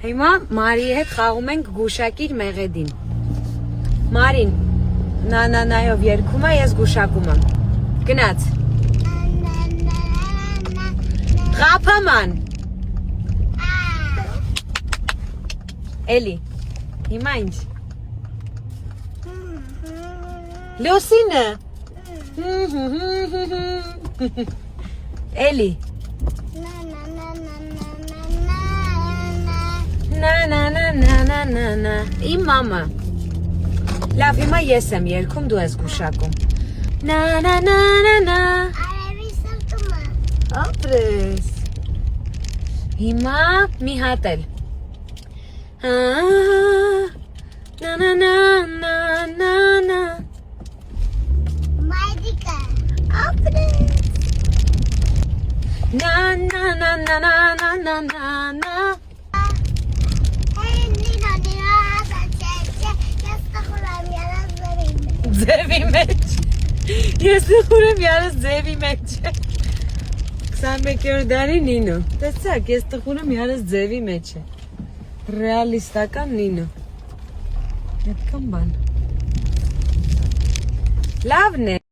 Հիմա Մարիի հետ խաղում ենք գուշակիր մեղեդին։ Մարին նայով երգում է, ես գուշակում եմ։ Գնաց։ Ղափաման։ Էլի։ Հիմա ինչ։ Լուսինը։ Էլի։ Նա Իմ մամա Լավ հիմա ես եմ երգում դու ես գուշակում Նա Արևի սրտումը Ապրես Հիմա մի հատ էլ Նա Մայրիկը ապրես Նա Ձևի մեջ Ես խուրեմ յարս ձևի մեջ 21-րդ դարի Նինո Տեսակ ես տխուրեմ յարս ձևի մեջ է Ռեալիստական Նինո Այդքան բան Լավն է